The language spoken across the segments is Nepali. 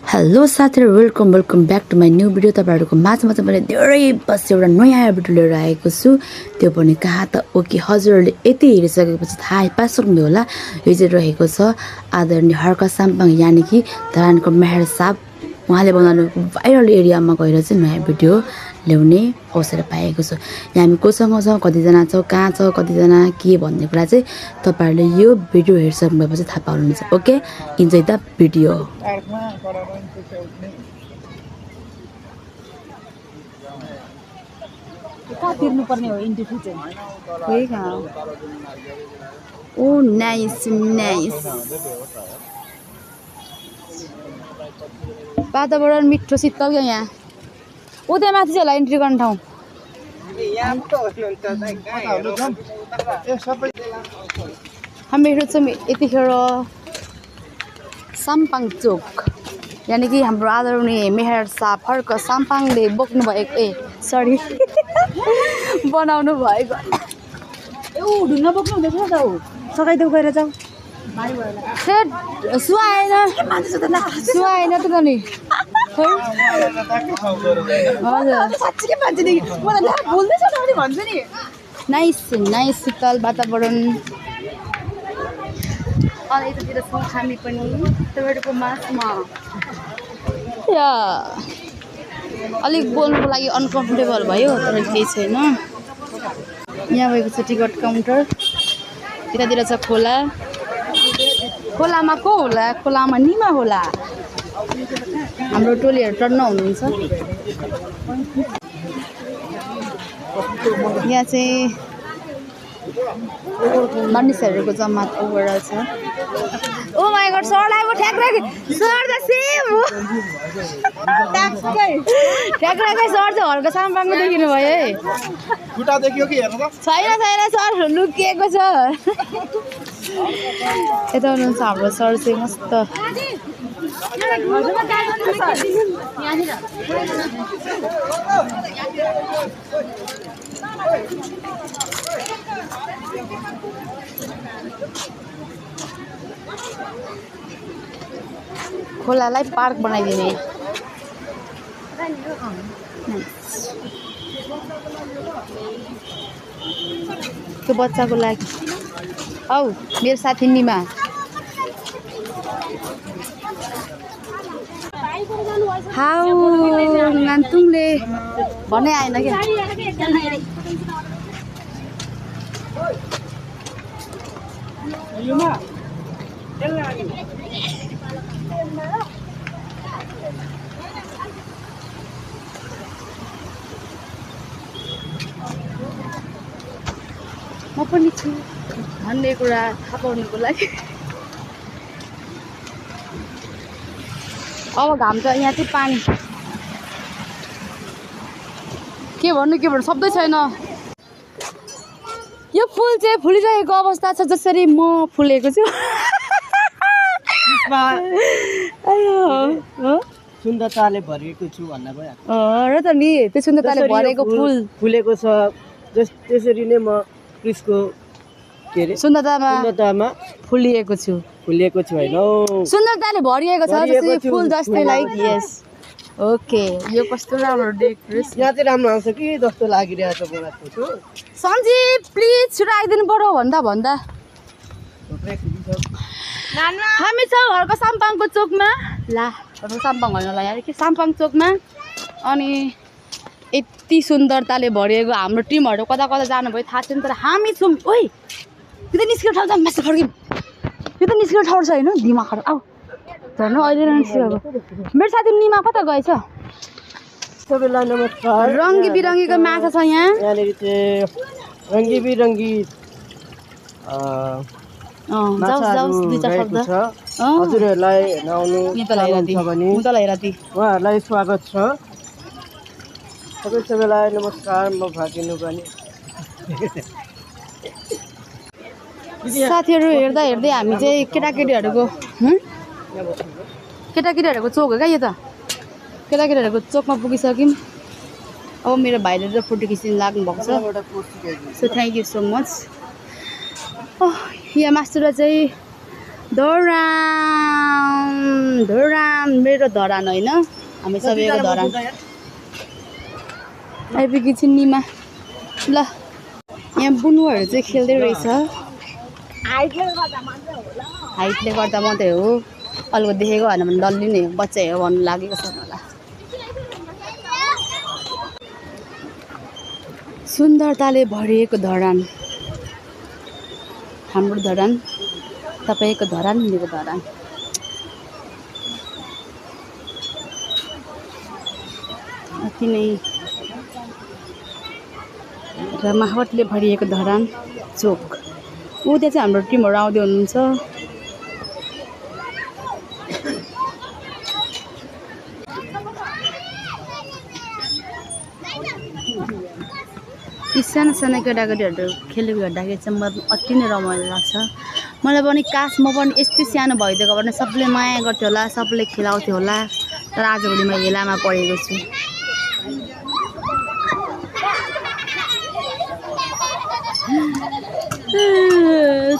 हेलो साथीहरु welcome back to my new video. तपाईहरुको माझमा चाहिँ मैले धेरै पछि एउटा नयाँ भिडियो लिएर आएको छु। त्यो पनि कहाँ त ओके हजुरहरुले यति हेरिसकेपछि थाहा पाइसक्नु होला। यो चाहिँ रहेको छ आदरणीय हर्क साम्पाङ यानी कि धरानको मेहर साहब उहाँले बनाउनु भाइरल एरियामा गएर चाहिँ नयाँ भिडियो ल्याउने अवसर पाएको छु। यहाँ हामी कोसँग छौँ, कतिजना छौँ, कहाँ छ, कतिजना के भन्ने कुरा चाहिँ तपाईहरुले यो भिडियो हेरिसक्नुभएपछि थाहा पाउनुहुन्छ। Okay enjoy the video. कहाँ तिर्नु पर्ने हो इन्ट्री फी चाहिँ? खोइ कहाँ ओ नाइस नाइस वातावरण मिठो शीतल क्या यहाँ। उतै माथि चाहिँ होला इन्ट्री गर्ने ठाउँ। हामीहरू चाहिँ यतिखेर साम्पाङ चोक यानी कि हाम्रो आदरणीय मेहर साहब हर्क साम्पाङले बोक्नु भएको सरी बनाउनु भएको ढुङ्गा बोक्नु हुँदैछ त ऊ सघाइदेऊ गएर जाऊ। सुहाएन सुहाएन त नि साँच्चीकै मान्छे नि मलाई बोल्दैछ न भने भन्छु नि। नाइस नाइस शीतल वातावरण। अनि यतातिर छौँ हामी पनि तपाईँहरूको माझमा। या अलिक बोल्नुको लागि अनकम्फर्टेबल भयो तर केही छैन। यहाँ भएको छ टिकट काउन्टर। यतातिर छ खोला। खोलामा को होला? खोलामा निमा होला। हाम्रो टोलीहरू टन्न हुनुहुन्छ। यहाँ चाहिँ मानिसहरूको जमात ओभरअल छ। ओ माय गॉड सर आएको ठ्याक्कै सर द सेम हो। ठ्याक्कै सर चाहिँ हल्का साम्पाङको देखिनु भयो है। खुट्टा देखियो कि हेर्नु त? छैन छैन सर लुकिएको छ। यता हुनुहुन्छ हाम्रो सर चाहिँ मस्त। खोलालाई पार्क बनाइदिने। त्यो बच्चाको लागि औ मेरो साथी निमा। हाउ नान्तुङले भने आएन क्या। म पनि छु भन्ने कुरा थाहा पाउनुको लागि। अब घाम छ यहाँ चाहिँ पानी के भन्नु शब्दै छैन। यो फुल चाहिँ फुलिरहेको अवस्था छ जसरी म फुलेको छु। सुन्दरताले भरिएको छु भन्न गयो। र त नि त्यो सुन्दरताले भरेको फुल फुलेको छ त्यसरी नै म क्रिसको के अरे सुन्दरतामा फुलिएको छु हैन सुन्दरताले भरिएको छ जस्तै फुल जस्तै लाइक यस। ओके यो कस्तो राम्रो देख्नुस्। यहाँ चाहिँ राम्रो आउँछ कि जस्तो लागिरहेको छ बनाएको छु। सञ्जीव प्लिज छिटो आइदिनु पर्यो भन्दा हामी छौँ हर्क साम्पाङको चोकमा। ला हर्क साम्पाङ होइन होला यार कि साम्पाङ चोकमा। अनि यति सुन्दरताले भरिएको हाम्रो टिमहरू कता कता जानुभयो थाहा छैन तर हामी छौँ। ओइ यो त निस्किने ठाउँ जाऊँ मासु फर्किनु। यो त निस्किने ठाउँ छ होइन दिमागहरू आऊ झन् अहिले निस्किएको। मेरो साथी निमा कता गएछ? सबैलाई नमस्कार। रङ्गी बिरङ्गीको माछा छ यहाँ। यहाँनिर चाहिँ रङ्गी बिरङ्गी हजुरहरूलाई नआउनु उहाँहरूलाई स्वागत छ। सबैलाई नमस्कार। म भागिनु पनि साथीहरू हेर्दा हेर्दै हामी चाहिँ केटाकेटीहरूको चोक हो क्या यो त। केटाकेटीहरूको चोकमा पुगिसक्यौँ। अब मेरो भाइले त फोटो खिच्न लाग्नु भएको छ। So thank you so much. यहाँ मासुरा चाहिँ धरान मेरो धरान होइन हामी सबैको धरान आइपुगी छिन्नीमा ल यहाँ बुनुहरू चाहिँ खेल्दै रहेछ हाइटले गर्दा मात्रै हो अरूको देखेको होइन भने डल्ली नै बच्चा हो भन्नु लागेको छ होला सुन्दरताले भरिएको धरान हाम्रो धरान तपाईको धरान मेरो धरान अति नै रमाहटले भरिएको धरान चोक ऊ त्यहाँ चाहिँ हाम्रो टिमहरू आउँदै हुनुहुन्छ यी साना साना केटाकेटीहरू खेलेको हेर्दाखेरि चाहिँ मलाई अति नै रमाइलो लाग्छ मलाई पनि काश म पनि यस्तै सानो भइदिएको भने सबले माया गर्थ्यो होला सबले खेलाउँथ्यो होला तर आजभोलि म हेलामा परेको छु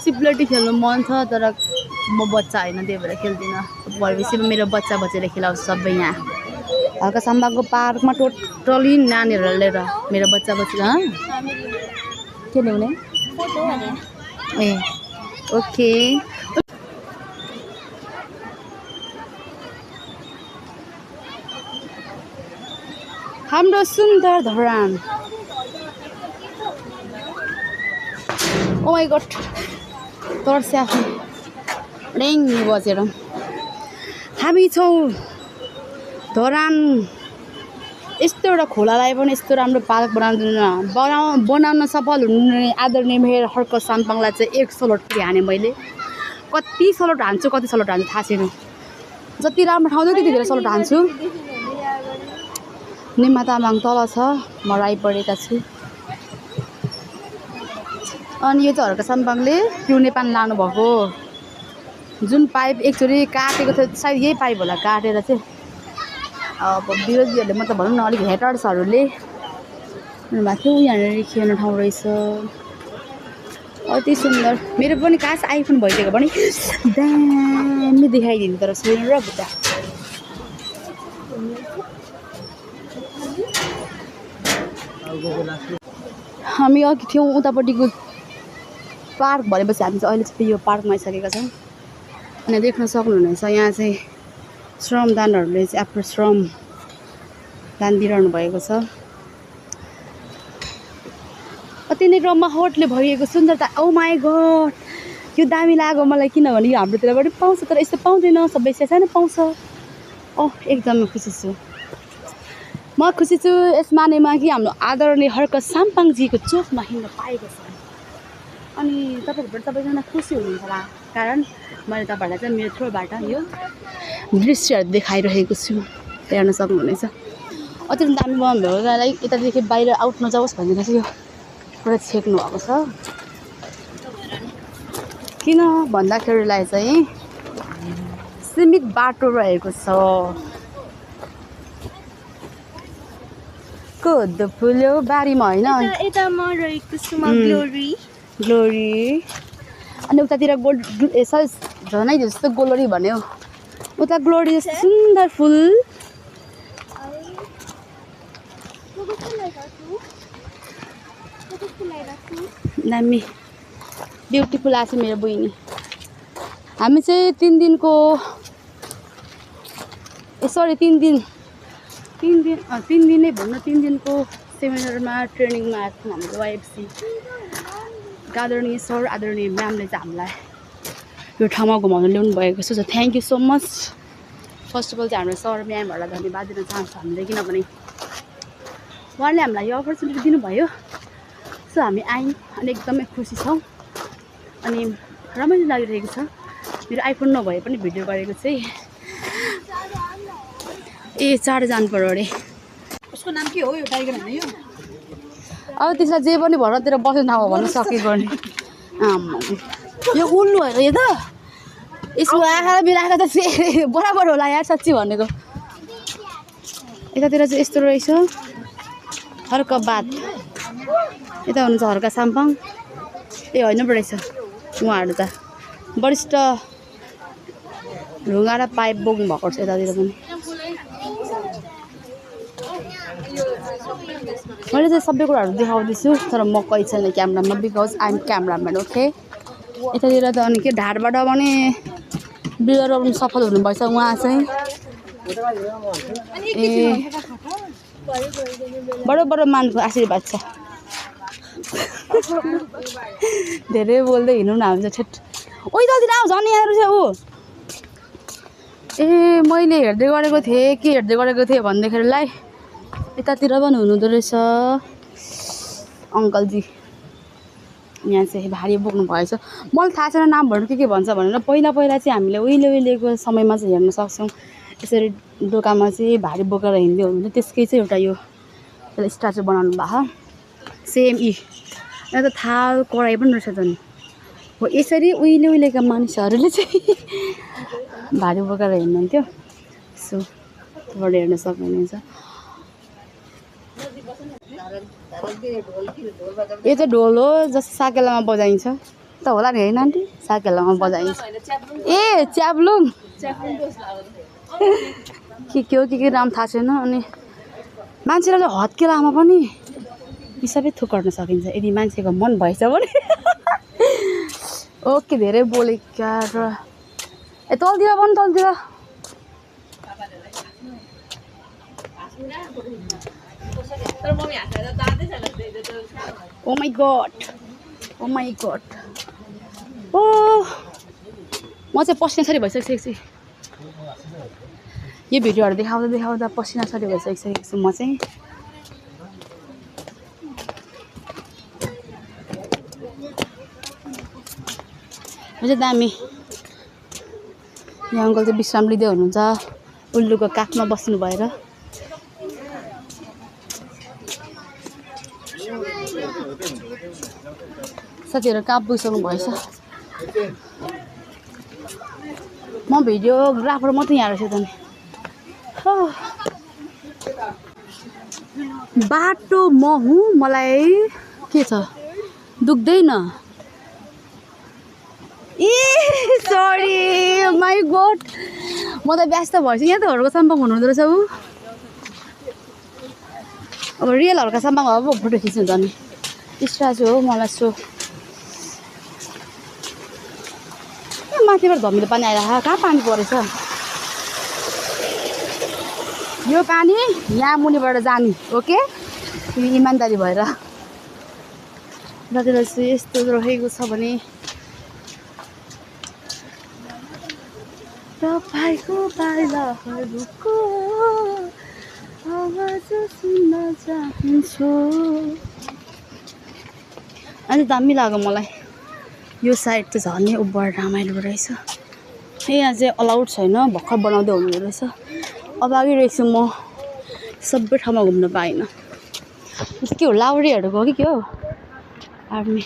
चिप्लेटी खेल्नु मन छ तर म बच्चा होइन त्यही भएर खेल्दिनँ भएपछि मेरो बच्चा बच्चाले खेलाउँछ सबै यहाँ हल्का साम्बाको पार्कमा टोटली नानीहरू लिएर मेरो बच्चा बच्चा के ल्याउने ए ओके हाम्रो सुन्दर धरान ओ माई गॉड तर्स्या रेङ बजेर हामी छौँ धरान यस्तो एउटा खोलालाई पनि यस्तो राम्रो पार्क बनाउन सफल हुने आदरणीय मेयर हर्क साम्पाङलाई चाहिँ 1 सलोट हाने मैले कति सलोट हान्छु कति सलोट हान्छु थाहा छैन जति राम्रो ठाउँ त्यतिखेर सलोट हान्छु निमा तामाङ तल छ म राइपरेका छु अनि यो चाहिँ हर्क साम्पाङले पिउने पानी लानुभएको जुन पाइप एकचोटि काटेको थियो सायद यही पाइप होला काटेर चाहिँ अब विरोधीहरूले म त भनौँ न अलिक हेटर्सहरूले भएको यहाँनिर खेल्ने ठाउँ रहेछ अति सुन्दर मेरो पनि काश आइफोन भइदिएको भने दामी देखाइदिनु तर छैन र बुद्धा हामी अघि थियौँ उतापट्टिको पार्क भरेपछि हामी चाहिँ अहिले चाहिँ यो पार्कमा आइसकेका छौँ अनि देख्न सक्नुहुनेछ यहाँ चाहिँ श्रमदानहरूले चाहिँ आफ्नो श्रम दान दिइरहनु भएको छ अति नै रमाहटले भरिएको सुन्दरता ओ माई गॉड यो दामी लाग्यो मलाई किनभने यो हाम्रोतिर पनि पाउँछ तर यस्तो पाउँदैन सबै सानो पाउँछ एकदमै खुसी छु म खुसी छु यस मानेमा कि हाम्रो आदरणीय हर्क साम्पाङजीको चोकमा हिँड्न पाएको छ अनि सबैजना खुसी हुनुहुन्छ होला कारण मैले तपाईँहरूलाई चाहिँ मेरो थ्रोबाट यो दृश्यहरू देखाइरहेको छु हेर्न सक्नुहुनेछ अति दामी बनाउनु भएको लागि यतादेखि बाहिर आउट नजाओस् भनेर चाहिँ यो पुरा छेक्नु भएको छ किन भन्दाखेरिलाई चाहिँ सीमित बाटो रहेको छ कोदो फुल्यो बारीमा होइन ग्लोरी अनि उतातिर गोल्ड झनै जस्तो गोलोरी भन्यो उता ग्लोरी जस्तो सुन्दर फुल दामी ब्युटिफुल आएको छ मेरो बहिनी हामी चाहिँ 3 दिनको तीन दिन नै भन्नु 3 दिनको सेमिनारमा ट्रेनिङमा आएको छौँ हाम्रो वाइएफसी आदरणीय सर आदरणीय म्यामले चाहिँ हामीलाई यो ठाउँमा घुमाउन ल्याउनु भएको छ thank you so much first of all चाहिँ हाम्रो सर म्यामहरूलाई धन्यवाद दिन चाहन्छु हामीले किनभने उहाँले हामीलाई यो अपर्च्युनिटी दिनुभयो सो हामी आयौँ अनि एकदमै खुसी छौँ अनि रमाइलो लागिरहेको छ मेरो आइफोन नभए पनि भिडियो गरेको चाहिँ चाँडो जानु पर्यो अरे उसको नाम के हो यो टाइगर होइन यो अब त्यसलाई जे पनि भरतिर बस्नु नभए भन्नु सकेको नि यो उल्लु होइन यो त यसको आँखा मेरो आँखा त बराबर होला यार साँच्ची भनेको यतातिर चाहिँ यस्तो रहेछ हर्क बात यता हुनुहुन्छ हर्क साम्पाङ ए होइन पो रहेछ उहाँहरू त वरिष्ठ ढुङ्गा र पाइप बोक्नु भएको छ यतातिर पनि मैले चाहिँ सबै कुराहरू देखाउँदैछु तर म कोही छैन क्यामेरामा because I am cameraman okay यतातिर त अनि के ढाडबाट पनि बिरुवा रोप्नु सफल हुनुभएछ उहाँ चाहिँ बडो बडो मानको आशीर्वाद छ धेरै बोल्दै हिँड्नु न हामी चाहिँ ठेट ओइ जल्दी आऊ झन् यहाँ रहेछ ऊ ए मैले हेर्दै गरेको थिएँ के हेर्दै गरेको थिएँ भन्दाखेरिलाई यतातिर पनि हुनुहुँदो रहेछ अङ्कलजी यहाँ चाहिँ भारी बोक्नु भएछ मलाई थाहा छैन नामहरू के भन्छ भनेर पहिला चाहिँ हामीले उहिलेको समयमा चाहिँ हेर्न सक्छौँ यसरी दोकानमा चाहिँ भारी बोकेर हिँड्दै हुनुहुन्थ्यो त्यसकै चाहिँ एउटा यो स्ट्याचु बनाउनु भएको सेम यहाँ त थाल कराई पनि रहेछ त नि हो यसरी उहिलेका मानिसहरूले चाहिँ भारी बोकेर हिँड्नुहुन्थ्यो सो तपाईँले हेर्न सक्नुहुन्छ यो चाहिँ ढोल हो जस्तो साकेलामा बजाइन्छ त होला नि होइन आन्टी साकेलामा बजाइन्छ ए च्याब्लुङ के हो के नाम थाहा छैन अनि मान्छेलाई चाहिँ हत्केलामा पनि यी सबै थोक गर्न सकिन्छ यदि मान्छेको मन भएछ भने ओके धेरै बोलेका र ए तलतिर पनि तलतिर ओ माई गड ओ म चाहिँ पसिनासरी भइसकेको छु यो भिडियोहरू देखाउँदा पसिनासरी भइसकेको छु म चाहिँ दामी यहाँ अङ्कल चाहिँ विश्राम लिँदै हुनुहुन्छ उल्लुको काखमा बस्नु भएर साथीहरू कहाँ पुगिसक्नु भएछ म भिडियोग्राफर मात्रै यहाँ रहेछ त नि बाटो म हुँ मलाई के छ दुख्दैन ए सरी माई गड म त व्यस्त भएछु यहाँ त हर्का सम्भव हुनुहुँदो रहेछ ऊ अब रियल हर्का सम्भव अब फोटो खिच्नु त नि स्ट्याचु हो मलाई सो माथिबाट धमिलो पानी आइरहेको कहाँ पानी परेछ यो पानी यहाँ मुनिबाट जाने ओके इमान्दारी भएर जति यस्तो रहेको छ भने तपाईँको पाइलाहरूको आवाज सुन्न चाहन्छु अनि दामी लाग्यो मलाई यो साइड चाहिँ झन् उब्बर रमाइलो रहेछ यहाँ चाहिँ अलाउड छैन भर्खर बनाउँदै हुनुहुँदो रहेछ अब आगिरहेको छु म सबै ठाउँमा घुम्न पाइनँ के हो लाउरीहरूको हो कि के हो आर्मी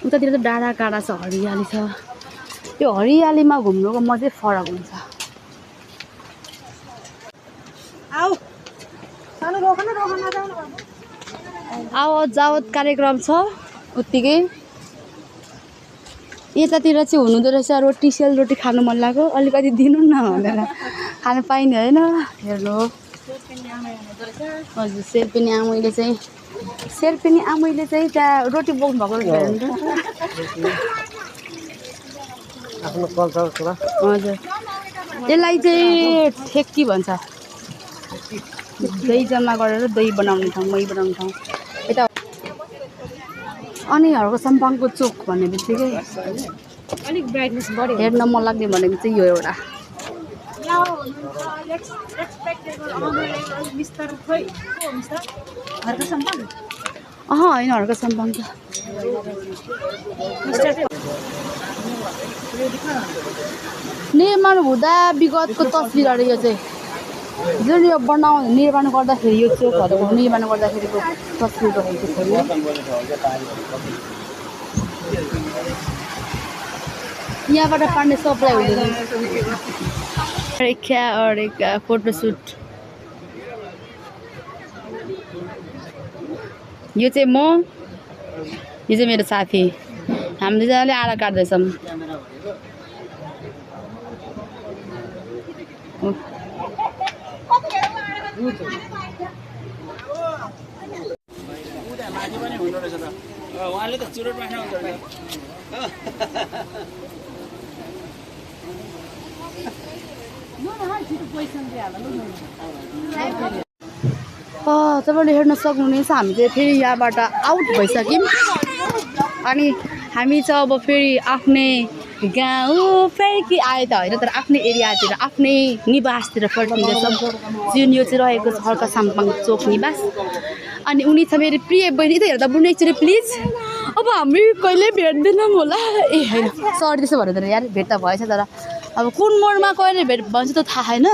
उतातिर त डाँडा काँडा छ हरियाली छ त्यो हरियालीमा घुम्नुको मजै फरक हुन्छ आवत जावत कार्यक्रम छ उत्तिकै यतातिर चाहिँ हुनुहुँदो रहेछ रोटी सेलरोटी खानु मन लाग्यो अलिकति दिनु न भनेर खानु पाइने होइन हेर्नु हजुर शेर्पेनी आमैले चाहिँ त्यहाँ रोटी बोक्नु भएको हेर्नु हजुर यसलाई चाहिँ ठेक्की भन्छ दही जम्मा गरेर दही बनाउने ठाउँ मही बनाउने ठाउँ यता अनि हर्को सम्पाङको चोक भन्ने बित्तिकै अलिक ब्राइटनेस बढ्यो हेर्न मन लाग्ने भनेको चाहिँ यो एउटा होइन हर्को सम्पाङ त निर्माण हुँदा विगतको तस्बिरहरू यो चाहिँ जुन यो निर्माण गर्दाखेरि यो चोकहरूको निर्माण गर्दाखेरिको तस्बिर रहेको छ यहाँबाट पानी सप्लाई हुँदैन फोटोसुट यो चाहिँ म यो चाहिँ मेरो साथी हामी दुईजनाले आडा काट्दैछौँ उहाँले त चुरोट राख्नु हुन्छ तपाईँले हेर्न सक्नुहुनेछ हामी चाहिँ फेरि यहाँबाट आउट भइसक्यौँ अनि हामी चाहिँ अब फेरि आफ्नै गाउँ फेरि आए त होइन तर आफ्नै एरियातिर आफ्नै निवासतिर फर्किँदैछौँ जुन यो चाहिँ रहेको छ हर्का साम्पाङ चोक निवास अनि उनी छ मेरो प्रिय बहिनी त हेर्दा बुढ्नु एकचोटि प्लिज अब हामी कहिले भेट्दैनौँ होला ए होइन सरी त्यसो भनेर यार भेट त भएछ तर अब कुन मोडमा कहिले भेट भन्छ त थाहा छैन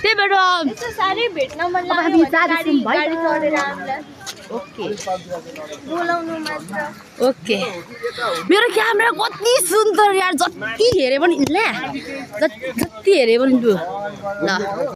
त्यही भएर साह्रै भेट्न मन हामी जाँदैछौँ गाडी चढेर हामीलाई ओके बोलाउनु मात्र ओके मेरो क्यामेरा कति सुन्दर यार जति हेरे पनि ल जति हेरे पनि लु ल